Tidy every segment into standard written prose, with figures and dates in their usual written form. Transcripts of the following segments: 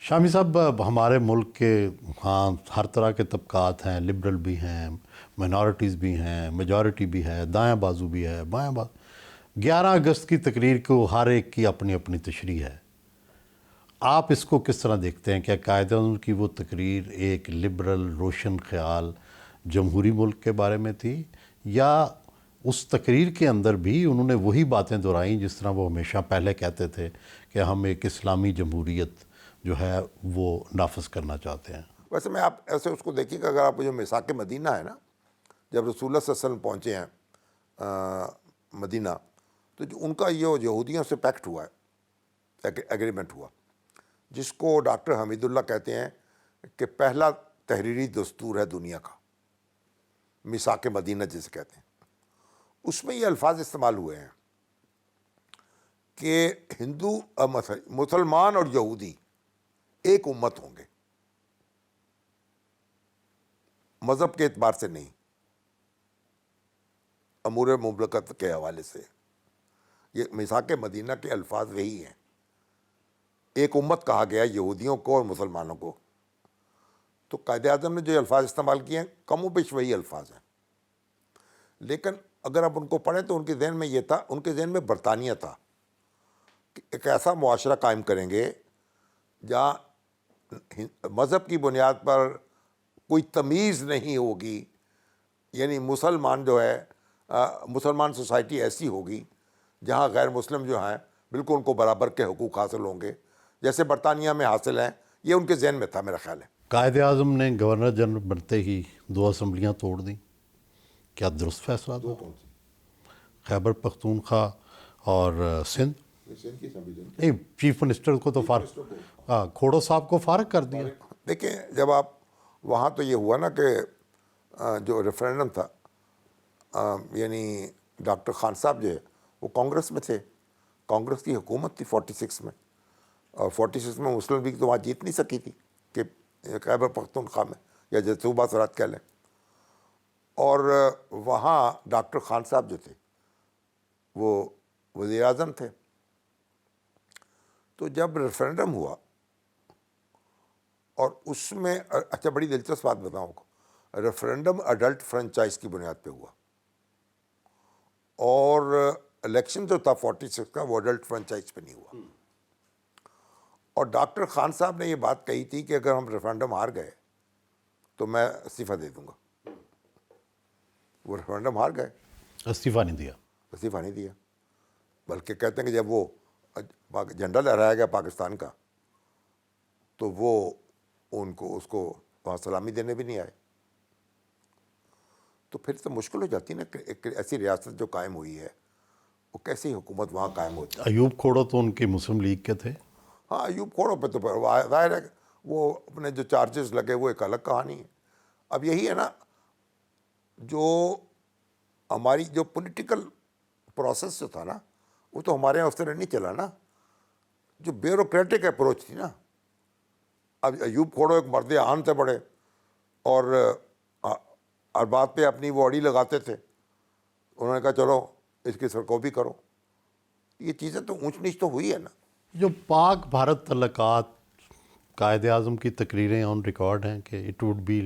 شامی صاحب، ہمارے ملک کے ہاں ہر طرح کے طبقات ہیں، لبرل بھی ہیں، مائنارٹیز بھی ہیں، میجورٹی بھی ہے، دائیں بازو بھی ہے، بائیں بازو۔ 11 اگست کی تقریر کو ہر ایک کی اپنی اپنی تشریح ہے۔ آپ اس کو کس طرح دیکھتے ہیں؟ کہ قائد اعظم کی وہ تقریر ایک لبرل روشن خیال جمہوری ملک کے بارے میں تھی، یا اس تقریر کے اندر بھی انہوں نے وہی باتیں دہرائیں جس طرح وہ ہمیشہ پہلے کہتے تھے کہ ہم ایک اسلامی جمہوریت جو ہے وہ نافذ کرنا چاہتے ہیں؟ ویسے میں آپ ایسے اس کو دیکھیے کہ اگر آپ جو میثاق مدینہ ہے نا، جب رسول اللہ صلی اللہ علیہ وسلم پہنچے ہیں مدینہ، تو جو ان کا یہ یہودیوں سے پیکٹ ہوا ہے، ایگریمنٹ ہوا، جس کو ڈاکٹر حمید اللہ کہتے ہیں کہ پہلا تحریری دستور ہے دنیا کا، میثاق مدینہ جسے کہتے ہیں۔ اس میں یہ الفاظ استعمال ہوئے ہیں کہ مسلمان اور یہودی ایک امت ہوں گے، مذہب کے اعتبار سے نہیں، امور مملکت کے حوالے سے۔ یہ میثاق مدینہ کے الفاظ وہی ہیں، ایک امت کہا گیا یہودیوں کو اور مسلمانوں کو۔ تو قائد اعظم نے جو الفاظ استعمال کیے ہیں کم و بیش وہی الفاظ ہیں، لیکن اگر آپ ان کو پڑھیں تو ان کے ذہن میں یہ تھا، ان کے ذہن میں برطانیہ تھا کہ ایک ایسا معاشرہ قائم کریں گے جہاں مذہب کی بنیاد پر کوئی تمیز نہیں ہوگی، یعنی مسلمان جو ہے مسلمان سوسائٹی ایسی ہوگی جہاں غیر مسلم جو ہیں بالکل ان کو برابر کے حقوق حاصل ہوں گے جیسے برطانیہ میں حاصل ہیں۔ یہ ان کے ذہن میں تھا، میرا خیال ہے۔ قائد اعظم نے گورنر جنرل بنتے ہی 2 اسمبلیاں توڑ دیں، کیا درست فیصلہ تھا؟ خیبر پختونخوا اور سندھ؟ نہیں، چیف منسٹر کو تو کھوڑو صاحب کو فارغ کر دیا۔ دیکھیں، جب آپ وہاں تو یہ ہوا نا کہ جو ریفرینڈم تھا، یعنی ڈاکٹر خان صاحب جو ہے وہ کانگریس میں تھے، کانگریس کی حکومت تھی 46 میں، اور 46 میں مسلم لیگ تو وہاں جیت نہیں سکی تھی کہ خیبر پختونخوا میں، یا جیسے صوبہ سرحد کہہ لیں۔ اور وہاں ڈاکٹر خان صاحب جو تھے وہ وزیر اعظم تھے۔ تو جب ریفرینڈم ہوا اور اس میں، اچھا بڑی دلچسپ بات بتاؤں آپ کو، ریفرینڈم اڈلٹ فرنچائز کی بنیاد پہ ہوا، اور الیکشن جو تھا 46 کا وہ اڈلٹ فرنچائز پہ نہیں ہوا۔ اور ڈاکٹر خان صاحب نے یہ بات کہی تھی کہ اگر ہم ریفرینڈم ہار گئے تو میں استعفیٰ دے دوں گا۔ وہ ریفرینڈم ہار گئے، استعفیٰ نہیں دیا۔ استعفیٰ نہیں دیا، بلکہ کہتے ہیں کہ جب وہ جھنڈا لہرایا گیا پاکستان کا تو وہ اس کو وہاں سلامی دینے بھی نہیں آئے۔ تو پھر تو مشکل ہو جاتی ہے نا کہ ایک ایسی ریاست جو قائم ہوئی ہے وہ کیسی حکومت وہاں قائم ہوتی ہے۔ ایوب کھوڑو تو ان کی مسلم لیگ کے تھے۔ ہاں، ایوب کھوڑو پہ تو ظاہر ہے کہ وہ اپنے جو چارجز لگے وہ ایک الگ کہانی ہے۔ اب یہی ہے نا، جو ہماری جو پولیٹیکل پروسیس جو تھا نا وہ تو ہمارے یہاں اس طرح نہیں چلا نا، جو بیوروکریٹک اپروچ تھی نا۔ اب ایوب کھوڑو ایک مرد عام سے بڑے، اور ہر بات پہ اپنی وہ اڑی لگاتے تھے۔ انہوں نے کہا چلو اس کی سرکوبی کرو۔ یہ چیزیں تو اونچ نیچ تو ہوئی ہے نا۔ جو پاک بھارت تعلقات، قائد اعظم کی تقریریں آن ریکارڈ ہیں کہ it would be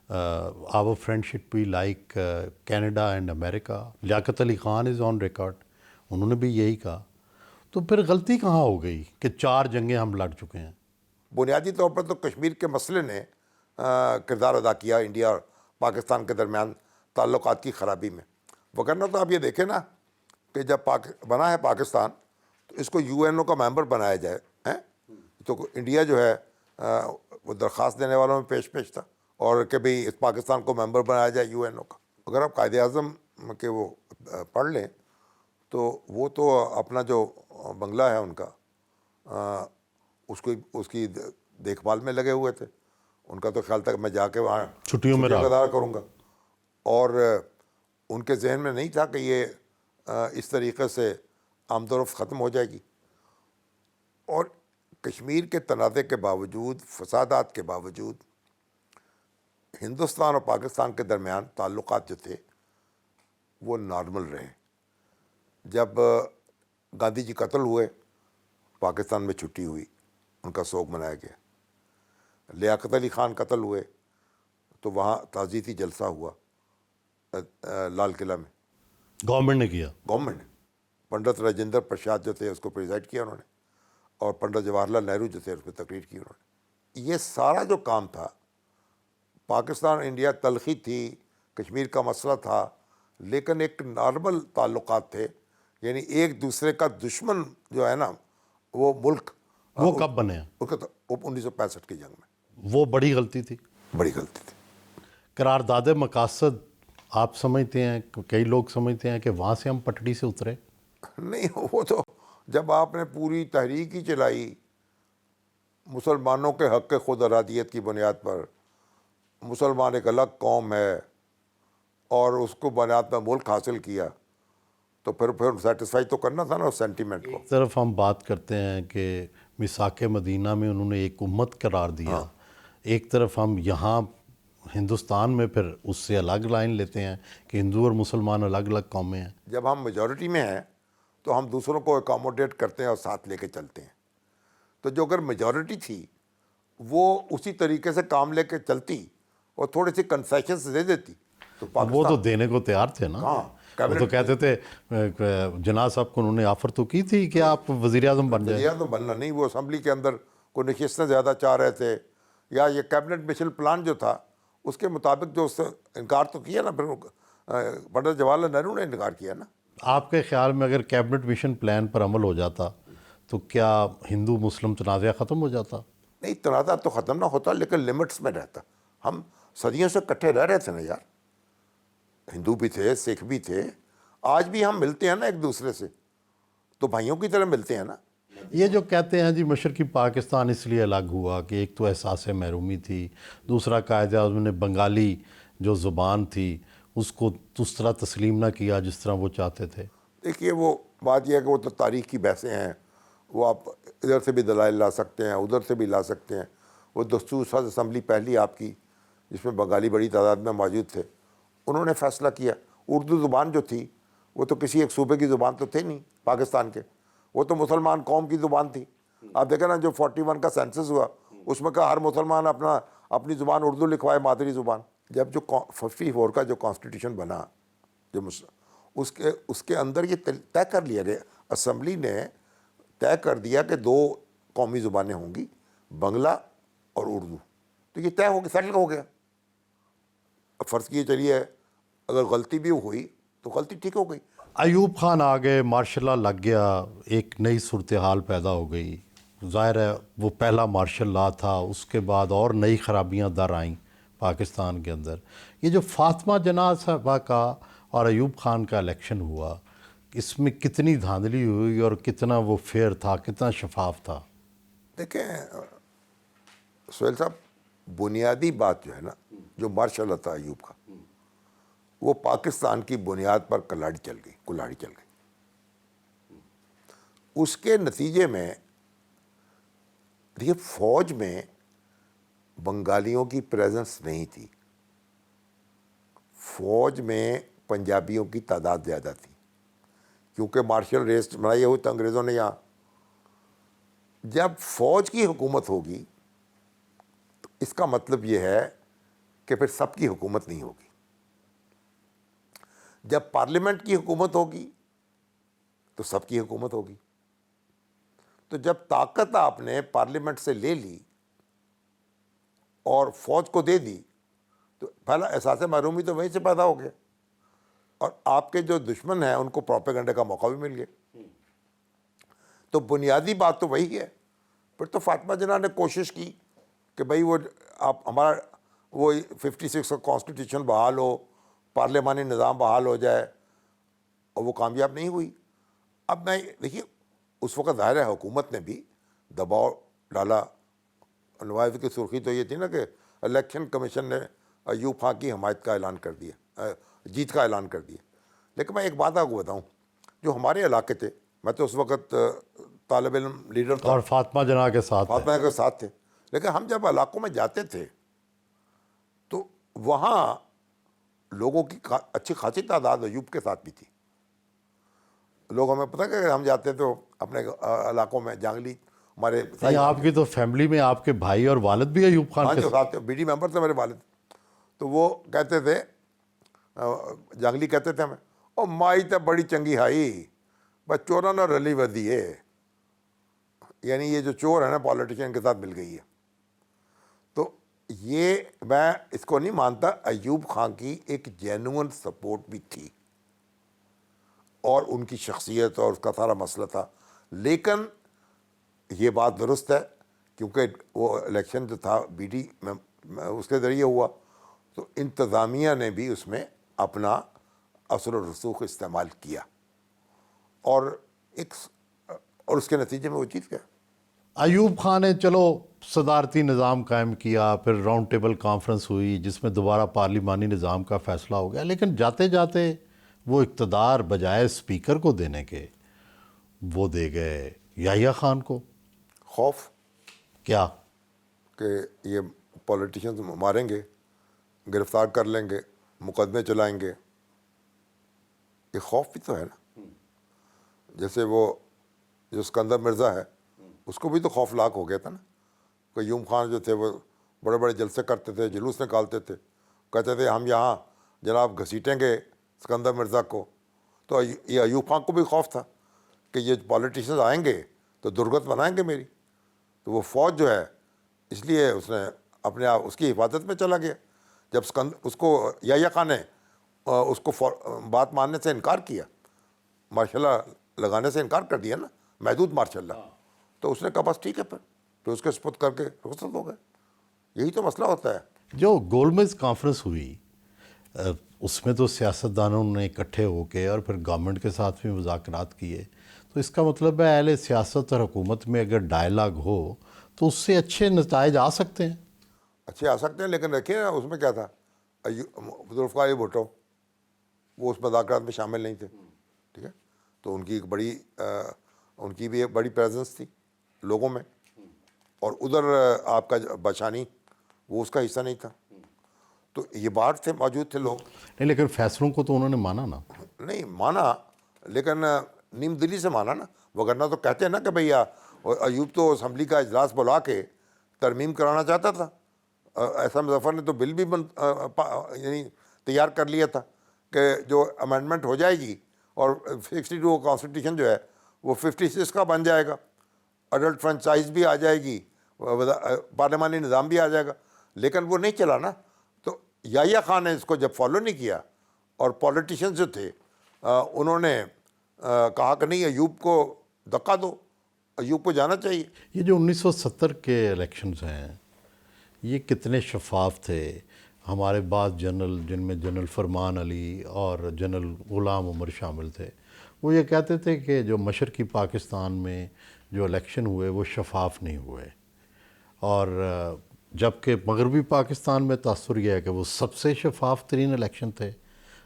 our friendship be like Canada and America. Liaquat Ali Khan is on record, انہوں نے بھی یہی کہا۔ تو پھر غلطی کہاں ہو گئی کہ 4 جنگیں ہم لڑ چکے ہیں؟ بنیادی طور پر تو کشمیر کے مسئلے نے کردار ادا کیا انڈیا اور پاکستان کے درمیان تعلقات کی خرابی میں۔ وگرنہ تو آپ یہ دیکھیں نا کہ جب بنا ہے پاکستان تو اس کو UN کا ممبر بنایا جائے، تو انڈیا جو ہے وہ درخواست دینے والوں میں پیش تھا، اور کہ بھئی اس پاکستان کو ممبر بنایا جائے UN کا۔ اگر آپ قائد اعظم کے وہ پڑھ لیں تو وہ تو اپنا جو بنگلہ ہے ان کا، اس کی دیکھ بھال میں لگے ہوئے تھے۔ ان کا تو خیال تھا کہ میں جا کے وہاں چھٹیوں میں گزار کروں گا، اور ان کے ذہن میں نہیں تھا کہ یہ اس طریقے سے آمد و رفت ختم ہو جائے گی۔ اور کشمیر کے تنازع کے باوجود، فسادات کے باوجود، ہندوستان اور پاکستان کے درمیان تعلقات جو تھے وہ نارمل رہے۔ جب گاندھی جی قتل ہوئے، پاکستان میں چھٹی ہوئی، ان کا سوگ منایا گیا۔ لیاقت علی خان قتل ہوئے تو وہاں تعزیتی جلسہ ہوا لال قلعہ میں، گورنمنٹ نے کیا. گورنمنٹ نے. پنڈت راجندر پرساد جو تھے اس کو پریزائڈ کیا انہوں نے، اور پنڈت جواہر لال نہرو جو تھے اس پہ تقریر کی انہوں نے. یہ سارا جو کام تھا، پاکستان انڈیا تلخی تھی، کشمیر کا مسئلہ تھا، لیکن ایک نارمل تعلقات تھے. یعنی ایک دوسرے کا دشمن جو ہے نا وہ ملک، وہ کب بنے ہیں؟ 1965 کی جنگ میں. وہ بڑی غلطی تھی. بڑی غلطی تھی. قرارداد مقاصد آپ سمجھتے ہیں، کئی لوگ سمجھتے ہیں کہ وہاں سے ہم پٹڑی سے اترے. نہیں، وہ تو جب آپ نے پوری تحریک ہی چلائی مسلمانوں کے حق خود ارادیت کی بنیاد پر، مسلمان ایک الگ قوم ہے اور اس کو بنیاد پر ملک حاصل کیا، تو پھر سیٹسفائی تو کرنا تھا نا اس سینٹیمنٹ کو. ایک طرف ہم بات کرتے ہیں کہ میثاق مدینہ میں انہوں نے ایک امت قرار دیا، ایک طرف ہم یہاں ہندوستان میں پھر اس سے الگ لائن لیتے ہیں کہ ہندو اور مسلمان الگ الگ قومیں ہیں. جب ہم میجورٹی میں ہیں تو ہم دوسروں کو اکاموڈیٹ کرتے ہیں اور ساتھ لے کے چلتے ہیں. تو جو اگر میجورٹی تھی وہ اسی طریقے سے کام لے کے چلتی اور تھوڑی سی کنسیشنز دے دیتی تو وہ تو دینے کو تیار تھے نا. وہ تو کہتے تھے جناح صاحب کو انہوں نے آفر تو کی تھی کہ آپ وزیر اعظم بن جائیں. تو بننا نہیں، وہ اسمبلی کے اندر کوئی نشستیں زیادہ چاہ رہے تھے، یا یہ کیبنٹ مشن پلان جو تھا اس کے مطابق جو اس سے انکار تو کیا نا، پھر پنڈت جواہر لال نہرو نے انکار کیا نا. آپ کے خیال میں اگر کیبنٹ مشن پلان پر عمل ہو جاتا تو کیا ہندو مسلم تنازع ختم ہو جاتا؟ نہیں، تنازع تو ختم نہ ہوتا لیکن لمٹس میں رہتا. ہم صدیوں سے کٹھے رہ رہے تھے نا یار، ہندو بھی تھے، سکھ بھی تھے. آج بھی ہم ملتے ہیں نا ایک دوسرے سے، تو بھائیوں کی طرح ملتے ہیں نا. یہ جو کہتے ہیں جی مشرقی پاکستان اس لیے الگ ہوا کہ ایک تو احساس محرومی تھی، دوسرا قائد اعظم نے بنگالی جو زبان تھی اس کو اس طرح تسلیم نہ کیا جس طرح وہ چاہتے تھے. دیکھیے، وہ بات یہ ہے کہ وہ تو تاریخ کی بحثیں ہیں، وہ آپ ادھر سے بھی دلائل لا سکتے ہیں، ادھر سے بھی لا سکتے ہیں. وہ دستور ساز اسمبلی پہلی آپ کی جس میں بنگالی بڑی تعداد میں موجود تھے، انہوں نے فیصلہ کیا. اردو زبان جو تھی وہ تو کسی ایک صوبے کی زبان تو تھے نہیں پاکستان کے، وہ تو مسلمان قوم کی زبان تھی. آپ دیکھیں نا جو 41 کا سینسس ہوا اس میں کہا ہر مسلمان اپنی زبان اردو لکھوائے، مادری زبان. جب جو 54 کا جو کانسٹیٹیوشن بنا، جو اس کے اندر یہ طے کر لیا گیا، اسمبلی نے طے کر دیا کہ 2 قومی زبانیں ہوں گی، بنگلہ اور اردو. تو یہ طے ہو گیا، سیٹل ہو گیا. اب فرض کیے چلیے اگر غلطی بھی ہوئی تو غلطی ٹھیک ہو گئی. ایوب خان آ گئے، مارشل لا لگ گیا، ایک نئی صورتحال پیدا ہو گئی. ظاہر ہے وہ پہلا مارشل لا تھا، اس کے بعد اور نئی خرابیاں در آئیں پاکستان کے اندر. یہ جو فاطمہ جناح صاحبہ کا اور ایوب خان کا الیکشن ہوا، اس میں کتنی دھاندلی ہوئی اور کتنا وہ فیئر تھا، کتنا شفاف تھا؟ دیکھیں سہیل صاحب، بنیادی بات جو ہے نا، جو مارشل لا تھا ایوب کا، وہ پاکستان کی بنیاد پر کلاڑی چل گئی. اس کے نتیجے میں دیکھیے فوج میں بنگالیوں کی پریزنس نہیں تھی، فوج میں پنجابیوں کی تعداد زیادہ تھی، کیونکہ مارشل ریسٹ بنائی ہوئی تو انگریزوں نے یہاں. جب فوج کی حکومت ہوگی تو اس کا مطلب یہ ہے کہ پھر سب کی حکومت نہیں ہوگی. جب پارلیمنٹ کی حکومت ہوگی تو سب کی حکومت ہوگی. تو جب طاقت آپ نے پارلیمنٹ سے لے لی اور فوج کو دے دی تو پہلا احساس محرومی تو وہیں سے پیدا ہو گیا، اور آپ کے جو دشمن ہیں ان کو پروپیگنڈے کا موقع بھی مل گیا. تو بنیادی بات تو وہی ہے. پھر تو فاطمہ جناح نے کوشش کی کہ بھائی وہ آپ ہمارا وہ 56 کا کانسٹیٹیوشن بحال ہو، پارلیمانی نظام بحال ہو جائے، اور وہ کامیاب نہیں ہوئی. اب میں دیکھیے اس وقت ظاہر ہے حکومت نے بھی دباؤ ڈالا. نواز کی سرخی تو یہ تھی نا کہ الیکشن کمیشن نے ایوب خان کی حمایت کا اعلان کر دیا، جیت کا اعلان کر دیا. لیکن میں ایک بات آپ کو بتاؤں، جو ہمارے علاقے تھے، میں تو اس وقت طالب علم لیڈر تھا اور فاطمہ جناح کے ساتھ فاطمہ کے ساتھ تھے، لیکن ہم جب علاقوں میں جاتے تھے تو وہاں لوگوں کی اچھی خاصی تعداد ایوب کے ساتھ بھی تھی. لوگ ہمیں پتہ کہ ہم جاتے تو اپنے علاقوں میں جانگلی ہمارے نہیں، آپ کی تو فیملی میں آپ کے بھائی اور والد بھی ایوب خان ہاں کے جو ساتھ بی ڈی ممبر تھے میرے والد، تو وہ کہتے تھے جنگلی کہتے تھے ہمیں، او مائی تے بڑی چنگی ہائی بس چوراں نہ رلی ودی ہے، یعنی یہ جو چور ہے نا پالیٹیشین کے ساتھ مل گئی ہے. تو یہ میں اس کو نہیں مانتا، ایوب خان کی ایک جینون سپورٹ بھی تھی اور ان کی شخصیت اور اس کا سارا مسئلہ تھا. لیکن یہ بات درست ہے کیونکہ وہ الیکشن جو تھا بی ڈی میں اس کے ذریعے ہوا، تو انتظامیہ نے بھی اس میں اپنا اثر و رسوخ استعمال کیا، اور اور اس کے نتیجے میں وہ چیز کیا. ایوب خان نے چلو صدارتی نظام قائم کیا، پھر راؤنڈ ٹیبل کانفرنس ہوئی جس میں دوبارہ پارلیمانی نظام کا فیصلہ ہو گیا، لیکن جاتے جاتے وہ اقتدار بجائے اسپیکر کو دینے کے وہ دے گئے یحییٰ خان کو. خوف کیا؟ کہ یہ پولیٹیشنز ماریں گے، گرفتار کر لیں گے، مقدمے چلائیں گے، یہ خوف بھی تو ہے نا. جیسے وہ جو اسکندر مرزا ہے اس کو بھی تو خوف لاک ہو گیا تھا نا. قیوم خان جو تھے وہ بڑے بڑے جلسے کرتے تھے، جلوس نکالتے تھے، کہتے تھے ہم یہاں جناب گھسیٹیں گے اسکندر مرزا کو. تو یہ ایوب خان کو بھی خوف تھا کہ یہ پولیٹیشنز آئیں گے تو درگت بنائیں گے میری. تو وہ فوج جو ہے اس لیے اس نے اپنے آپ اس کی حفاظت میں چلا گیا. جب اس کو یحییٰ خان نے اس کو بات ماننے سے انکار کیا، مارشل لا لگانے سے انکار کر دیا نا، محدود مارشل لا، تو اس نے کہا بس ٹھیک ہے، پھر اس کے سپرد کر کے رخصت ہو گئے. یہی تو مسئلہ ہوتا ہے. جو گول میز کانفرنس ہوئی اس میں تو سیاستدانوں نے اکٹھے ہو کے اور پھر گورنمنٹ کے ساتھ بھی مذاکرات کیے، تو اس کا مطلب ہے اہل سیاست اور حکومت میں اگر ڈائلاگ ہو تو اس سے اچھے نتائج آ سکتے ہیں. اچھے آ سکتے ہیں، لیکن دیکھیے نا اس میں کیا تھا، ذوالفقار علی بھٹو وہ اس مذاکرات میں شامل نہیں تھے، ٹھیک ہے. تو ان کی ایک بڑی ان کی بھی ایک بڑی پریزنس تھی لوگوں میں، اور ادھر آپ کا بچانی وہ اس کا حصہ نہیں تھا. تو یہ باہر سے موجود تھے لوگ. نہیں، لیکن فیصلوں کو تو انہوں نے مانا نا. نہیں مانا، لیکن نیم دلی سے مانا نا، وگرنہ تو کہتے ہیں نا کہ بھیا ایوب تو اسمبلی کا اجلاس بلا کے ترمیم کرانا چاہتا تھا. احسان مظفر نے تو بل بھی یعنی تیار کر لیا تھا کہ جو امینڈمنٹ ہو جائے گی اور 62 کانسٹیٹیوشن جو ہے وہ 56 کا بن جائے گا، اڈلٹ فرنچائز بھی آ جائے گی، پارلیمانی نظام بھی آ جائے گا. لیکن وہ نہیں چلا نا. تو یحییٰ خان نے اس کو جب فالو نہیں کیا، اور پولیٹیشنز جو تھے انہوں نے کہا کہ نہیں ایوب کو دھکا دو، ایوب کو جانا چاہیے. یہ جو 1970 کے الیکشنز ہیں یہ کتنے شفاف تھے. ہمارے بعض جنرل جن میں جنرل فرمان علی اور جنرل غلام عمر شامل تھے، وہ یہ کہتے تھے کہ جو مشرقی پاکستان میں جو الیکشن ہوئے وہ شفاف نہیں ہوئے، اور جبکہ مغربی پاکستان میں تاثر یہ ہے کہ وہ سب سے شفاف ترین الیکشن تھے.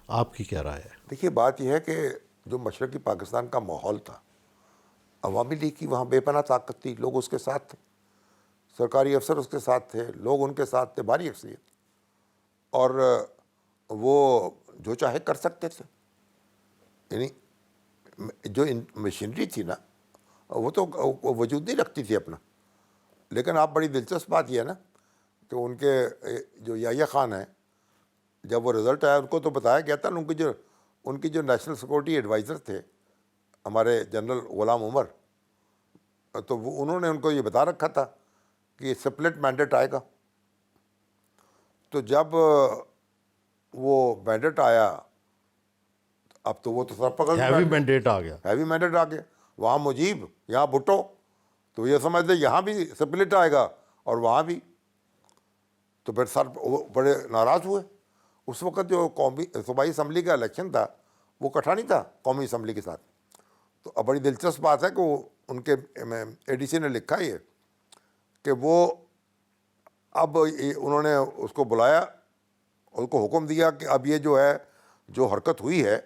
آپ کی کیا رائے ہے؟ دیکھیے بات یہ ہے کہ جو مشرقی پاکستان کا ماحول تھا، عوامی لیگ کی وہاں بے پناہ طاقت تھی، لوگ اس کے ساتھ تھے، سرکاری افسر اس کے ساتھ تھے، لوگ ان کے ساتھ تھے، بھاری اکثریت، اور وہ جو چاہے کر سکتے تھے. یعنی جو مشینری تھی نا وہ تو وجود نہیں رکھتی تھی اپنا. لیکن آپ بڑی دلچسپ بات یہ ہے نا کہ ان کے جو یحییٰ خان ہیں، جب وہ رزلٹ آیا ان کو تو بتایا گیا تھا، ان کی جو نیشنل سیکورٹی ایڈوائزر تھے ہمارے جنرل غلام عمر، تو وہ انہوں نے ان کو یہ بتا رکھا تھا کہ سپلٹ مینڈیٹ آئے گا. تو جب وہ مینڈیٹ آیا، اب تو وہ تو سر پکڑ ہیوی مینڈیٹ آ گیا. ہیوی مینڈیٹ آ گیا، وہاں مجیب یہاں بھٹو، تو یہ سمجھتے یہاں بھی سپلٹ آئے گا اور وہاں بھی. تو پھر سر بڑے ناراض ہوئے. اس وقت جو قومی صوبائی اسمبلی کا الیکشن تھا وہ کٹھا نہیں تھا قومی اسمبلی کے ساتھ. تو اب بڑی دلچسپ بات ہے کہ وہ ان کے اے ڈی سی نے لکھا یہ کہ وہ اب انہوں نے اس کو بلایا، اس کو حکم دیا کہ اب یہ جو ہے جو حرکت ہوئی ہے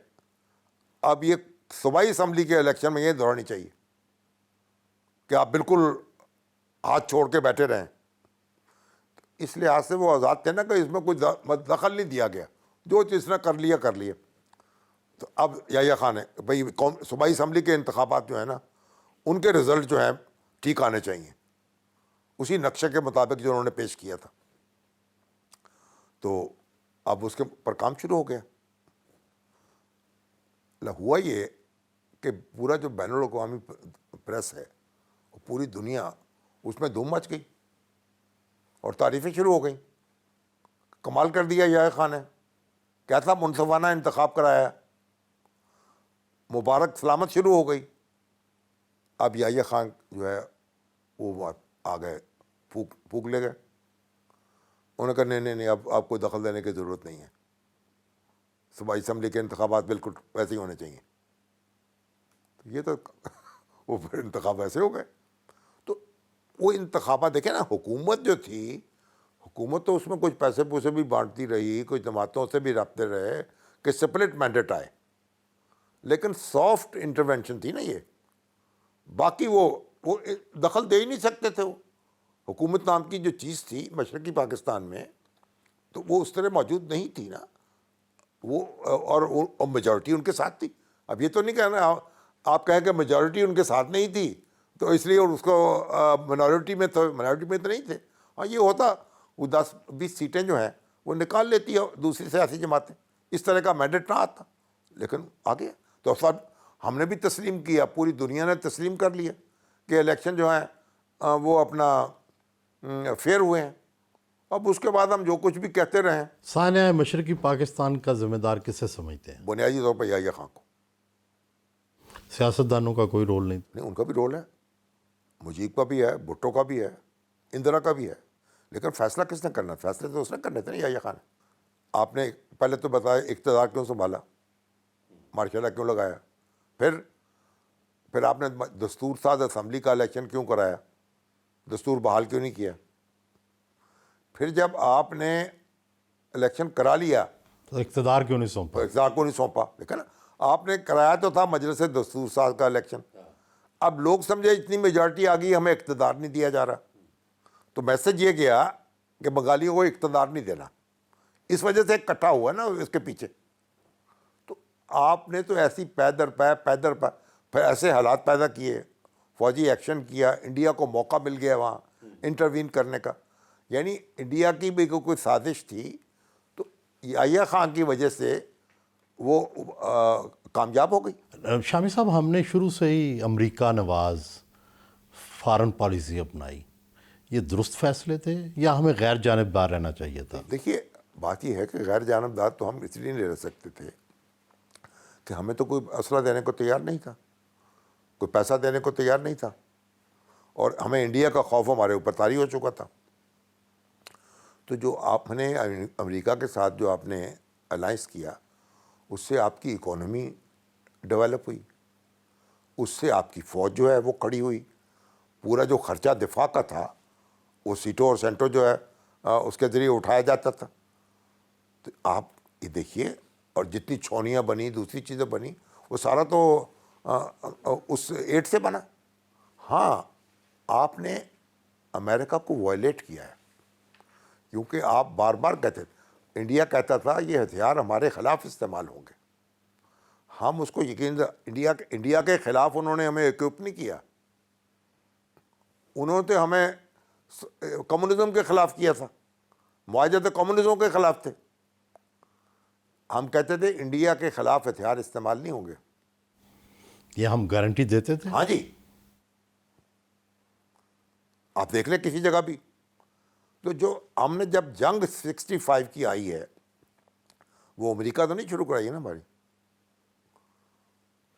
اب یہ صوبائی اسمبلی کے الیکشن میں یہ دہرانی چاہیے کہ آپ بالکل ہاتھ چھوڑ کے بیٹھے رہیں. اس لحاظ سے وہ آزاد تھے نا کہ اس میں کوئی دخل نہیں دیا گیا، جو چیز نے کر لیا کر لیا. تو اب یحییٰ خان ہے بھائی صوبائی اسمبلی کے انتخابات جو ہیں نا ان کے رزلٹ جو ہیں ٹھیک آنے چاہیے، اسی نقشے کے مطابق جو انہوں نے پیش کیا تھا. تو اب اس کے پر کام شروع ہو گیا. ہوا یہ کہ پورا جو بین الاقوامی پریس ہے، پوری دنیا اس میں دھوم مچ گئی اور تعریفیں شروع ہو گئیں. کمال کر دیا یحییٰ خان نے، کیسا منصفانہ انتخاب کرایا ہے، مبارک سلامت شروع ہو گئی. اب یحییٰ خان جو ہے وہ آ گئے، پھونک لے گئے. انہوں نے کہا نہیں، اب آپ کو دخل دینے کی ضرورت نہیں ہے، صوبائی اسمبلی کے انتخابات بالکل ویسے ہی ہونے چاہیے. یہ تو وہ پھر انتخاب ایسے ہو گئے. تو وہ انتخابات دیکھیں نا، حکومت جو تھی، حکومت تو اس میں کچھ پیسے پوسے بھی بانٹتی رہی، کچھ جماعتوں سے بھی رابطے رہے کہ سپلٹ مینڈیٹ آئے، لیکن سافٹ انٹرونشن تھی نا یہ. باقی وہ دخل دے ہی نہیں سکتے تھے. وہ حکومت نام کی جو چیز تھی مشرقی پاکستان میں، تو وہ اس طرح موجود نہیں تھی نا. وہ اور میجورٹی ان کے ساتھ تھی. اب یہ تو نہیں کہنا آپ کہیں کہ میجورٹی ان کے ساتھ نہیں تھی تو اس لیے اور اس کو منورٹی میں تو نہیں تھے. ہاں یہ ہوتا، وہ 10-20 سیٹیں جو ہیں وہ نکال لیتی ہے دوسری سیاسی جماعتیں، اس طرح کا مینڈیٹ نہ آتا، لیکن آ گیا. تو سب ہم نے بھی تسلیم کیا، پوری دنیا نے تسلیم کر لیا کہ الیکشن جو ہیں وہ اپنا فیئر ہوئے ہیں. اب اس کے بعد ہم جو کچھ بھی کہتے رہیں. سانحہ مشرقی پاکستان کا ذمہ دار کسے سمجھتے ہیں؟ بنیادی طور پر یحییٰ خان کو. سیاستدانوں کا کوئی رول نہیں؟ ان کا بھی رول ہے، مجیب کا بھی ہے، بھٹو کا بھی ہے، اندرا کا بھی ہے، لیکن فیصلہ کس نے کرنا؟ فیصلے تو اس نے کرنے تھے نا یحییٰ خان. آپ نے پہلے تو بتایا اقتدار کیوں سنبھالا، مارشل لا کیوں لگایا، پھر آپ نے دستور ساز اسمبلی کا الیکشن کیوں کرایا، دستور بحال کیوں نہیں کیا. پھر جب آپ نے الیکشن کرا لیا تو اقتدار کیوں نہیں سونپا؟ اقتدار کو نہیں سونپا. لیکن آپ نے کرایا تو تھا مجلس دستور ساز کا الیکشن. اب لوگ سمجھے اتنی میجارٹی آ گئی، ہمیں اقتدار نہیں دیا جا رہا، تو میسج یہ گیا کہ بنگالیوں کو اقتدار نہیں دینا. اس وجہ سے اکٹھا ہوا نا اس کے پیچھے. تو آپ نے تو ایسی پیدر پھر ایسے حالات پیدا کیے، فوجی ایکشن کیا، انڈیا کو موقع مل گیا وہاں انٹروین کرنے کا. یعنی انڈیا کی بھی کوئی سازش تھی، تو یحییٰ خان کی وجہ سے وہ کامیاب ہو گئی. شامی صاحب، ہم نے شروع سے ہی امریکہ نواز فارن پالیسی اپنائی، یہ درست فیصلے تھے یا ہمیں غیر جانبدار رہنا چاہیے تھا؟ دیکھیے بات یہ ہے کہ غیر جانبدار تو ہم اس لیے نہیں رہ سکتے تھے کہ ہمیں تو کوئی اسلحہ دینے کو تیار نہیں تھا، کوئی پیسہ دینے کو تیار نہیں تھا، اور ہمیں انڈیا کا خوف ہمارے اوپر طاری ہو چکا تھا. تو جو آپ نے امریکہ کے ساتھ جو آپ نے الائنس کیا، اس سے آپ کی اکانومی ڈیولپ ہوئی، اس سے آپ کی فوج جو ہے وہ کھڑی ہوئی. پورا جو خرچہ دفاع کا تھا وہ سیٹو اور سینٹو جو ہے اس کے ذریعے اٹھایا جاتا تھا. تو آپ یہ دیکھیے، اور جتنی چھونیاں بنی، دوسری چیزیں بنی، وہ سارا تو اس ایڈ سے بنا. ہاں آپ نے امریکہ کو وائلیٹ کیا ہے، کیونکہ آپ بار بار کہتے تھے، انڈیا کہتا تھا یہ ہتھیار ہمارے خلاف استعمال ہوں گے. ہم اس کو یقین، انڈیا کے خلاف انہوں نے ہمیں ایکوپ نہیں کیا، انہوں نے ہمیں کمیونزم کے خلاف کیا تھا، معاہدۂ کمیونزم کے خلاف تھے. ہم کہتے تھے انڈیا کے خلاف ہتھیار استعمال نہیں ہوں گے. یہ ہم گارنٹی دیتے تھے؟ ہاں جی، آپ دیکھ لیں کسی جگہ بھی. تو جو ہم نے جب جنگ 65 کی آئی ہے، وہ امریکہ تو نہیں شروع کرائی ہے نا ہماری،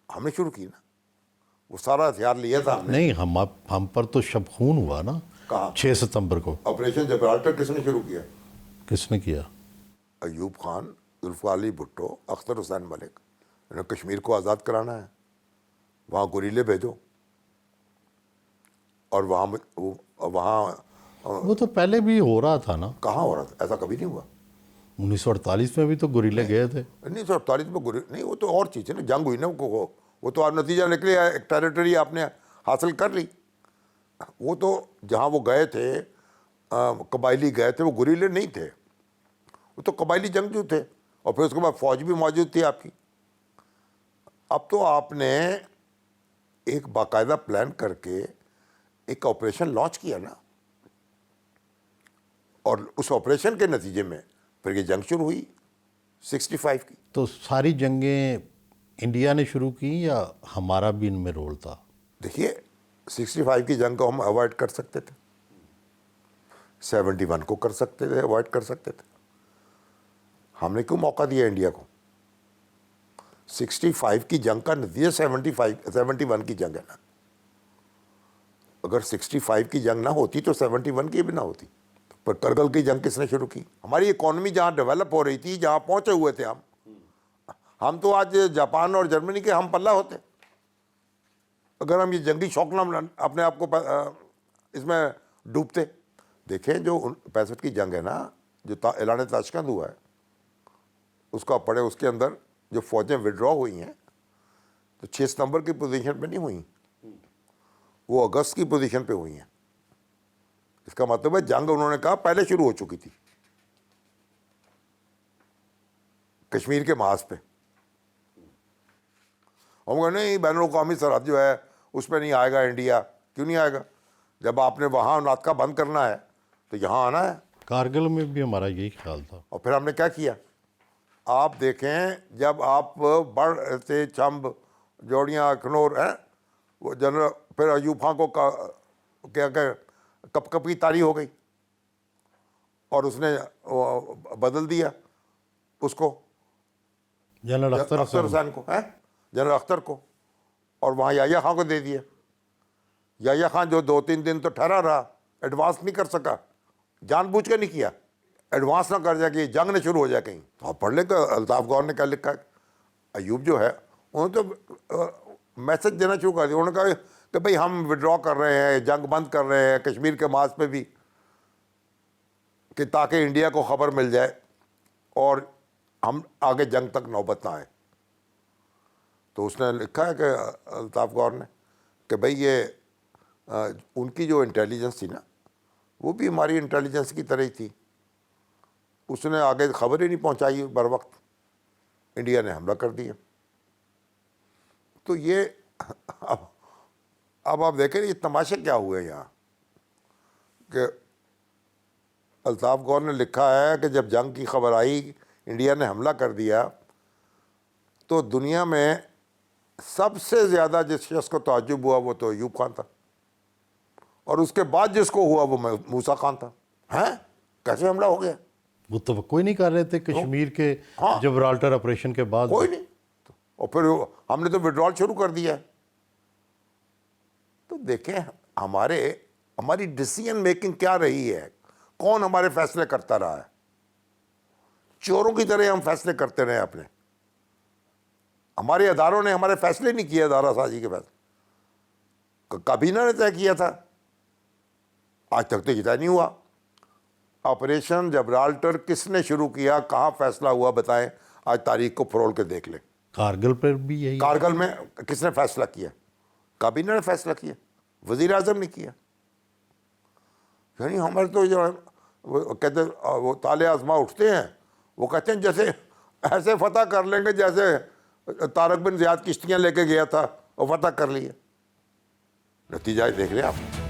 ہم نے شروع کی نا. وہ سارا ہتھیار لیا تھا ہم نے. نہیں، ہم پر تو شب خون ہوا نا. کہاں؟ 6 ستمبر کو. آپریشن جبرالٹر کس نے شروع کیا؟ کس نے کیا؟ ایوب خان، ذوالفقار علی بھٹو، اختر حسین ملک. انہیں کشمیر کو آزاد کرانا ہے، وہاں گوریلے بھیجو، اور وہاں وہ تو پہلے بھی ہو رہا تھا نا. کہاں ہو رہا تھا؟ ایسا کبھی نہیں ہوا. 1948 میں بھی تو گوریلے گئے تھے. 1948 میں نہیں، وہ تو اور چیز ہے نا، جنگ ہوئی نا، وہ تو آپ نتیجہ نکلے، ایک ٹیریٹری آپ نے حاصل کر لی. وہ تو جہاں وہ گئے تھے، قبائلی گئے تھے، وہ گوریلے نہیں تھے، وہ تو قبائلی جنگجو تھے، اور پھر اس کے بعد فوج بھی موجود تھی آپ کی. اب تو آپ نے ایک باقاعدہ پلان کر کے ایک آپریشن لانچ کیا نا, اور اس آپریشن کے نتیجے میں پھر یہ جنگ شروع ہوئی 65 کی. تو ساری جنگیں انڈیا نے شروع کی یا ہمارا بھی ان میں رول تھا؟ دیکھیے 65 کی جنگ کو ہم اوائڈ کر سکتے تھے, 71 کو کر سکتے تھے, اوائڈ کر سکتے تھے. ہم نے کیوں موقع دیا انڈیا کو؟ 65 کی جنگ کا نتیجہ 71 کی جنگ ہے نا. اگر 65 کی جنگ نہ ہوتی تو 71 کی بھی نہ ہوتی. پر کرگل کی جنگ کس نے شروع کی؟ ہماری اکانومی جہاں ڈیولپ ہو رہی تھی, جہاں پہنچے ہوئے تھے ہم تو آج جاپان اور جرمنی کے ہم پلہ ہوتے اگر ہم یہ جنگی شوق نہ اپنے آپ کو اس میں ڈوبتے. دیکھیں جو 65 کی جنگ ہے نا, جو اعلان تاشکند ہوا ہے, اس کا پڑھے, اس کے اندر جو فوجیں وڈرا ہوئی ہیں تو 6 ستمبر کی پوزیشن پہ نہیں ہوئیں, وہ اگست کی پوزیشن پہ ہوئی ہیں. اس کا مطلب ہے جنگ انہوں نے کہا پہلے شروع ہو چکی تھی کشمیر کے محاذ پہ. ہم کہا نہیں بین الاقوامی سرحد جو ہے اس پہ نہیں آئے گا انڈیا. کیوں نہیں آئے گا؟ جب آپ نے وہاں ناطقہ بند کرنا ہے تو یہاں آنا ہے. کارگل میں بھی ہمارا یہی خیال تھا. اور پھر ہم نے کیا کیا؟ آپ دیکھیں جب آپ بڑھ سے چمب جوڑیاں اخنور ہیں, وہ جنرل پھر ایوب خان کو کیا کہ کپ کپی طاری ہو گئی اور اس نے بدل دیا اس کو جنرل اختر حسین کو, جنرل اختر کو, اور وہاں یحییٰ خان کو دے دیا. یحییٰ خان جو 2-3 دن تو ٹھہرا رہا, ایڈوانس نہیں کر سکا, جان بوجھ کے نہیں کیا, ایڈوانس نہ کر جائے کہ جنگ نہ شروع ہو جائے کہیں. تو آپ پڑھ لیں کہ الطاف گور نے کیا لکھا ہے. ایوب جو ہے انہوں نے تو میسج دینا شروع کر دیا. انہوں نے کہا کہ بھئی ہم وڈرا کر رہے ہیں, جنگ بند کر رہے ہیں کشمیر کے محاذ پہ بھی, کہ تاکہ انڈیا کو خبر مل جائے اور ہم آگے جنگ تک نوبت نہ آئے. تو اس نے لکھا ہے کہ الطاف گور نے کہ بھئی یہ ان کی جو انٹیلیجنس تھی نا وہ بھی ہماری انٹیلیجنس کی طرح ہی تھی. اس نے آگے خبر ہی نہیں پہنچائی بر وقت, انڈیا نے حملہ کر دیا. تو یہ اب آپ دیکھیں یہ تماشے کیا ہوئے یہاں کہ الطاف گور نے لکھا ہے کہ جب جنگ کی خبر آئی, انڈیا نے حملہ کر دیا, تو دنیا میں سب سے زیادہ جس شخص کو تعجب ہوا وہ تو ایوب خان تھا, اور اس کے بعد جس کو ہوا وہ موسیٰ خان تھا. ہیں کیسے حملہ ہو گیا؟ وہ توقع ہی نہیں کر رہے تھے کشمیر کے جبرالٹر آپریشن کے بعد. کوئی نہیں. اور پھر ہم نے تو وڈرال شروع کر دیا. تو دیکھیں ہماری ڈیسیژن میکنگ کیا رہی ہے, کون ہمارے فیصلے کرتا رہا ہے. چوروں کی طرح ہم فیصلے کرتے رہے اپنے. ہمارے اداروں نے ہمارے فیصلے نہیں کیے, ادارہ سازی کے فیصلے کابینہ نے طے کیا تھا, آج تک تو یہ طے نہیں ہوا. آپریشن جبرالٹر کس نے شروع کیا, کہاں فیصلہ ہوا بتائیں, آج تاریخ کو فرول کے دیکھ لیں. کارگل پر بھی یہی. کارگل میں کس نے فیصلہ کیا؟ کابینہ نے فیصلہ کیا, وزیر اعظم نے کیا. یعنی ہمارے تو جو وہ کہتے وہ تالے آزما اٹھتے ہیں, وہ کہتے ہیں جیسے ایسے فتح کر لیں گے جیسے طارق بن زیاد کشتیاں لے کے گیا تھا اور فتح کر لیے. نتیجہ دیکھ رہے ہیں آپ.